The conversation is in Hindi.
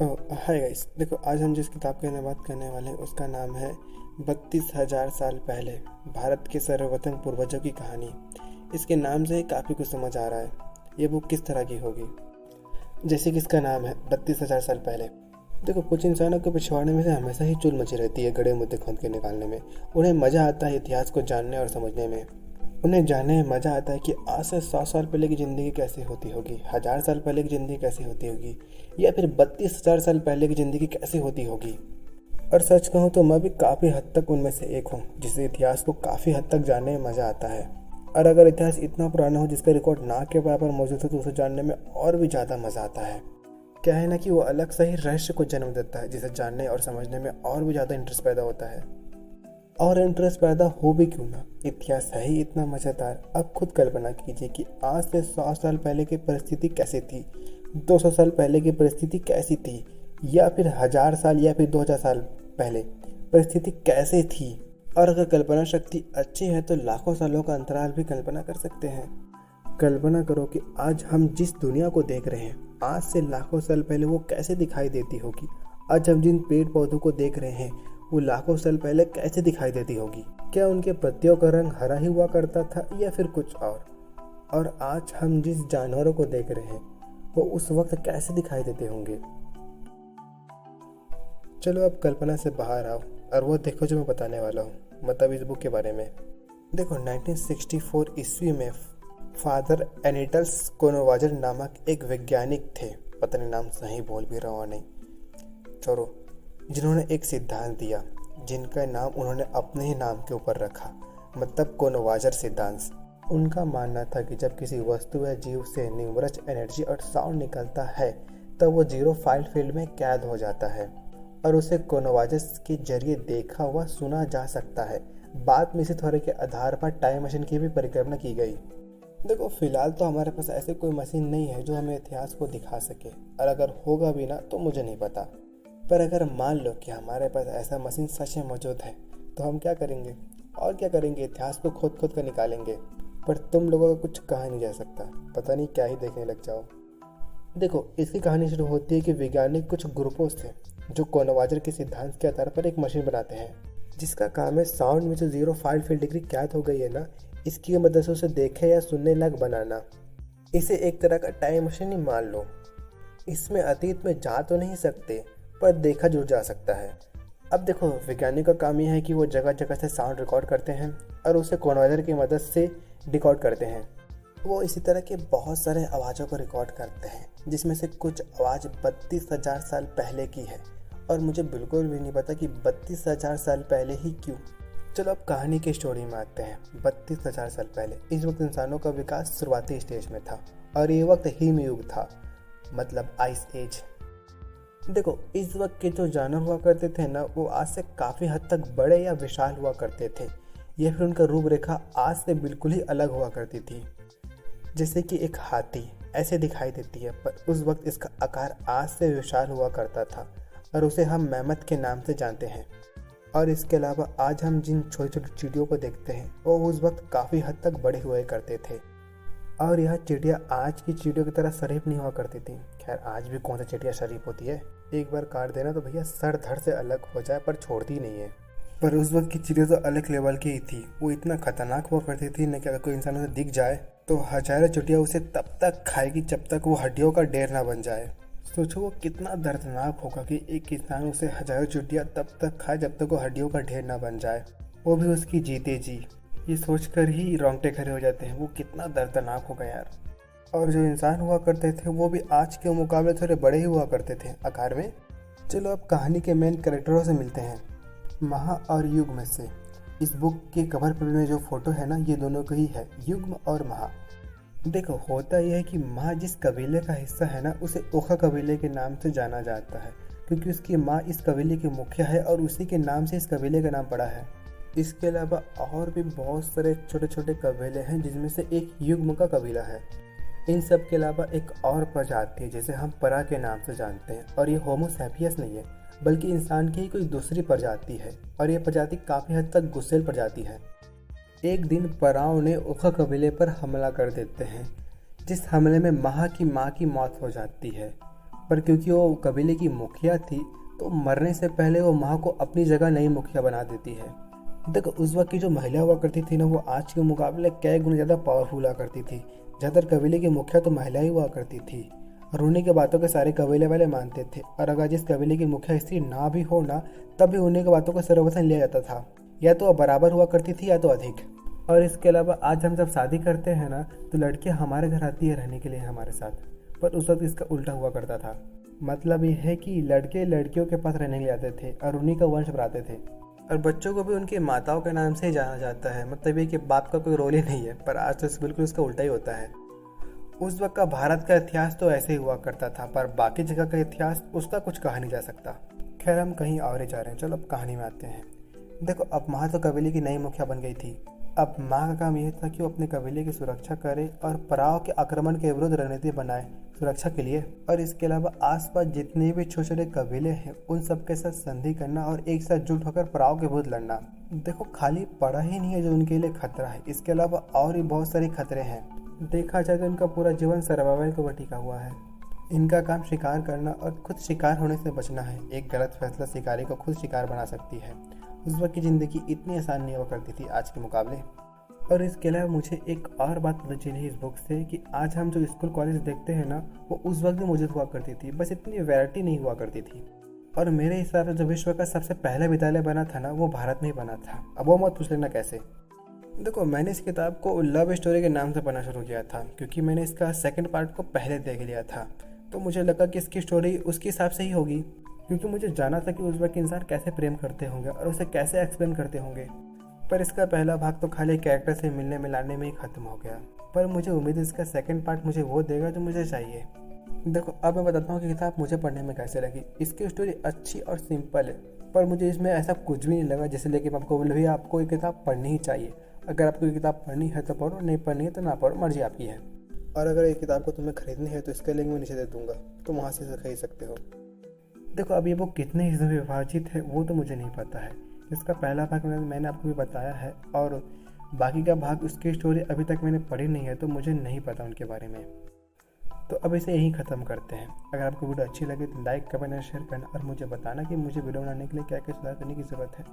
हाय गाइस, देखो आज हम जिस किताब के बारे में बात करने वाले हैं उसका नाम है 32,000 साल पहले भारत के सर्वप्रथम पूर्वजों की कहानी। इसके नाम से ही काफ़ी कुछ समझ आ रहा है ये बुक किस तरह की होगी। जैसे कि इसका नाम है 32,000 साल पहले। देखो, कुछ इंसानों के पिछवाड़े में से हमेशा ही चुल मची रहती है गड़े मुद्दे खोद के निकालने में। उन्हें मज़ा आता है इतिहास को जानने और समझने में। उन्हें जानने में मज़ा आता है कि आज से 100 साल पहले की ज़िंदगी कैसी होती होगी, 1000 साल पहले की ज़िंदगी कैसी होती होगी, या फिर 32,000 साल पहले की ज़िंदगी कैसी होती होगी। और सच कहूँ तो मैं भी काफ़ी हद तक उनमें से एक हूँ जिसे इतिहास को काफ़ी हद तक जानने में मज़ा आता है। और अगर इतिहास इतना पुराना हो जिसका रिकॉर्ड ना के बराबर मौजूद हो तो उसे जानने में और भी ज़्यादा मज़ा आता है। क्या है ना कि वो अलग से ही रहस्य को जन्म देता है जिसे जानने और समझने में और भी ज़्यादा इंटरेस्ट पैदा होता है। और इंटरेस्ट पैदा हो भी क्यों ना, इतिहास है ही इतना मज़ेदार। अब खुद कल्पना कीजिए कि आज से 100 साल पहले की परिस्थिति कैसी थी, 200 साल पहले की परिस्थिति कैसी थी, या फिर 1000 साल या फिर 2000 साल पहले परिस्थिति कैसे थी। और अगर कल्पना शक्ति अच्छी है तो लाखों सालों का अंतराल भी कल्पना कर सकते हैं। कल्पना करो कि आज हम जिस दुनिया को देख रहे हैं आज से लाखों साल पहले वो कैसे दिखाई देती होगी। आज हम जिन पेड़ पौधों को देख रहे हैं वो लाखों साल पहले कैसे दिखाई देती होगी। क्या उनके पत्तियों का रंग हरा ही हुआ करता था या फिर कुछ और आज हम जिस जानवरों को देख रहे हैं वो उस वक्त कैसे दिखाई देते होंगे। चलो अब कल्पना से बाहर आओ और वो देखो जो मैं बताने वाला हूँ, मतलब इस बुक के बारे में। देखो, 1964 ईस्वी में फादर एनिटल्स कोनोवाजर नामक एक वैज्ञानिक थे, पता नहीं नाम सही बोल भी रहा हूँ नहीं, छोड़ो, जिन्होंने एक सिद्धांत दिया जिनका नाम उन्होंने अपने ही नाम के ऊपर रखा, मतलब कोनोवाजर सिद्धांत। उनका मानना था कि जब किसी वस्तु या जीव से न्यूमरस एनर्जी और साउंड निकलता है तब वो जीरो फाइल फील्ड में कैद हो जाता है और उसे कोनोवाजर के जरिए देखा हुआ सुना जा सकता है। बाद में इसी थ्योरी के आधार पर टाइम मशीन की भी परिकल्पना की गई। देखो, फिलहाल तो हमारे पास ऐसे कोई मशीन नहीं है जो हमें इतिहास को दिखा सके, और अगर होगा भी ना तो मुझे नहीं पता। पर अगर मान लो कि हमारे पास ऐसा मशीन सच में मौजूद है तो हम क्या करेंगे और क्या करेंगे, इतिहास को खोद खोद कर निकालेंगे। पर तुम लोगों का कुछ कहा नहीं जा सकता, पता नहीं क्या ही देखने लग जाओ। देखो, इसकी कहानी शुरू होती है कि वैज्ञानिक कुछ ग्रुपों से जो कोनोवाजर के सिद्धांत के आधार पर एक मशीन बनाते हैं जिसका काम है साउंड में जो जीरो फाइल फील्ड डिग्री कैद हो गई है ना, इसकी मदद से उसे देखे या सुनने लायक बनाना। इसे एक तरह का टाइम मशीन ही मान लो। इसमें अतीत में जा तो नहीं सकते पर देखा जरूर जा सकता है। अब देखो, वैज्ञानिक का काम यह है कि वो जगह जगह से साउंड रिकॉर्ड करते हैं और उसे कोनोवाजर की मदद से डिकोड करते हैं। वो इसी तरह के बहुत सारे आवाज़ों को रिकॉर्ड करते हैं जिसमें से कुछ आवाज़ 32,000 साल पहले की है, और मुझे बिल्कुल भी नहीं पता कि 32,000 साल पहले ही क्यों। चलो अब कहानी की स्टोरी में आते हैं। 32,000 साल पहले इस वक्त इंसानों का विकास शुरुआती स्टेज में था और ये वक्त हिम युग था, मतलब आइस एज। देखो, इस वक्त के जो जानवर हुआ करते थे ना वो आज से काफ़ी हद तक बड़े या विशाल हुआ करते थे, या फिर उनका रूपरेखा आज से बिल्कुल ही अलग हुआ करती थी। जैसे कि एक हाथी ऐसे दिखाई देती है, पर उस वक्त इसका आकार आज से विशाल हुआ करता था और उसे हम मैमथ के नाम से जानते हैं। और इसके अलावा आज हम जिन छोटी छोटी चिड़ियों को देखते हैं वो उस वक्त काफ़ी हद तक बड़े हुए करते थे। और यह चिड़िया आज की चिड़ियों की तरह शरीफ नहीं हुआ करती थी। खैर, आज भी कौन सी चिड़िया शरीफ होती है, एक बार काट देना तो भैया सर धड़ से अलग हो जाए, पर छोड़ती नहीं है। पर उस वक्त की चिड़िया तो अलग लेवल की ही थी। वो इतना खतरनाक हुआ करती थी न कि अगर कोई इंसान उसे दिख जाए तो हजारों चिड़िया उसे तब तक खाएगी जब तक वो हड्डियों का ढेर ना बन जाए। सोचो वो कितना दर्दनाक होगा कि एक इंसान उसे हजारों चिड़िया तब तक खाए जब तक वो हड्डियों का ढेर ना बन जाए, वो भी उसकी जीते जी। ये सोचकर ही रोंगटे खड़े हो जाते हैं, वो कितना दर्दनाक होगा यार। और जो इंसान हुआ करते थे वो भी आज के मुकाबले थोड़े बड़े ही हुआ करते थे आकार में। चलो अब कहानी के मेन कैरेक्टरों से मिलते हैं। महा और युग में से इस बुक के कवर पर में जो फोटो है ना, ये दोनों को ही है, युग्म और महा। देखो, होता यह है कि महा जिस कबीले का हिस्सा है ना उसे ओखा कबीले के नाम से जाना जाता है क्योंकि उसकी माँ इस कबीले की मुखिया है और उसी के नाम से इस कबीले का नाम पड़ा है। इसके अलावा और भी बहुत सारे छोटे छोटे कबीले हैं जिसमें से एक युग्म का कबीला है। इन सब के अलावा एक और प्रजाति है जिसे हम परा के नाम से जानते हैं, और ये होमो सैपियस नहीं है बल्कि इंसान की ही कोई दूसरी प्रजाति है, और ये प्रजाति काफ़ी हद तक गुस्सेल प्रजाति है। एक दिन पराओं ने ओखा कबीले पर हमला कर देते हैं जिस हमले में महा की माँ की मौत हो जाती है। पर क्योंकि वो कबीले की मुखिया थी तो मरने से पहले वो माँ को अपनी जगह नई मुखिया बना देती है। देखो उस वक्त की जो महिला हुआ करती थी ना, वो आज के मुकाबले कई गुना ज़्यादा पावरफुल हुआ करती थी। ज़्यादातर कबीले की मुखिया तो महिला ही हुआ करती थी और उन्हीं की बातों के सारे कबीले वाले मानते थे। और अगर जिस कबीले की मुखिया स्त्री ना भी हो ना, तब भी उन्हीं की बातों का सर्ववचन लिया जाता था। या तो बराबर हुआ करती थी या तो अधिक। और इसके अलावा आज हम जब शादी करते हैं ना, तो लड़कियां हमारे घर आती है रहने के लिए हमारे साथ, पर उस वक्त इसका उल्टा हुआ करता था। मतलब ये है कि लड़के लड़कियों के पास रहने के लिए आते थे और उन्हीं का वंश बढ़ाते थे। और बच्चों को भी उनकी माताओं के नाम से ही जाना जाता है। मतलब ये कि बाप का कोई रोल ही नहीं है, पर आज तो बिल्कुल उसका उल्टा ही होता है। उस वक्त का भारत का इतिहास तो ऐसे ही हुआ करता था, पर बाकी जगह का इतिहास उसका कुछ कहा नहीं जा सकता। खैर हम कहीं और ही जा रहे हैं, चलो अब कहानी में आते हैं। देखो अब माँ तो कबीले की नई मुखिया बन गई थी। अब माँ का काम यह था कि वो अपने कबीले की सुरक्षा करे और पराव के आक्रमण के विरुद्ध रणनीति बनाए सुरक्षा के लिए। और इसके अलावा आसपास जितने भी छोटे छोटे कबीले हैं उन सब के साथ संधि करना और एक साथ जुट होकर पराव के विरुद्ध लड़ना। देखो खाली पड़ा ही नहीं है जो उनके लिए खतरा है, इसके अलावा और भी बहुत सारे खतरे हैं। देखा जाए तो इनका पूरा जीवन सर्वाइवल के ऊपर टिका हुआ है। इनका काम शिकार करना और खुद शिकार होने से बचना है। एक गलत फैसला शिकारी को खुद शिकार बना सकती है। उस वक्त की ज़िंदगी इतनी आसान नहीं हुआ करती थी आज के मुकाबले। और इसके अलावा मुझे एक और बात पता चली इस बुक से कि आज हम जो स्कूल कॉलेज देखते हैं ना, वो उस वक्त भी मौजूद हुआ करती थी, बस इतनी वैरायटी नहीं हुआ करती थी। और मेरे हिसाब से जो विश्व का सबसे पहला विद्यालय बना था ना, वो भारत में ही बना था। अब वो मत पूछ लेना कैसे। देखो मैंने इस किताब को लव स्टोरी के नाम से पढ़ना शुरू किया था, क्योंकि मैंने इसका सेकंड पार्ट को पहले देख लिया था। तो मुझे लगा कि इसकी स्टोरी उसके हिसाब से ही होगी, क्योंकि मुझे जाना था कि उस वक्त इंसान कैसे प्रेम करते होंगे और उसे कैसे एक्सप्लेन करते होंगे। पर इसका पहला भाग तो खाली कैरेक्टर से मिलने मिलाने में ही ख़त्म हो गया। पर मुझे उम्मीद है इसका सेकंड पार्ट मुझे वो देगा जो मुझे चाहिए। देखो अब मैं बताता हूँ कि किताब मुझे पढ़ने में कैसे लगी। इसकी स्टोरी अच्छी और सिंपल है, पर मुझे इसमें ऐसा कुछ भी नहीं लगा जैसे लेकिन मैं आपको बोल भैया आपको ये किताब पढ़नी ही चाहिए। अगर आपको ये किताब पढ़नी है तो पढ़ो, नहीं पढ़नी है तो ना पढ़ो, मर्जी आपकी है। और अगर ये किताब को तुम्हें खरीदनी है तो इसका लिंक मैं नीचे दे दूंगा, तुम वहाँ से खरीद सकते हो। देखो अब ये बुक कितने हिस्सों में विभाजित है वो तो मुझे नहीं पता है। इसका पहला भाग मैंने आपको भी बताया है और बाकी का भाग उसकी स्टोरी अभी तक मैंने पढ़ी नहीं है, तो मुझे नहीं पता उनके बारे में। तो अब इसे यहीं ख़त्म करते हैं। अगर आपको वीडियो अच्छी लगे तो लाइक कमेंट और शेयर करना और मुझे बताना कि मुझे वीडियो बनाने के लिए क्या क्या सुधार करने की ज़रूरत है।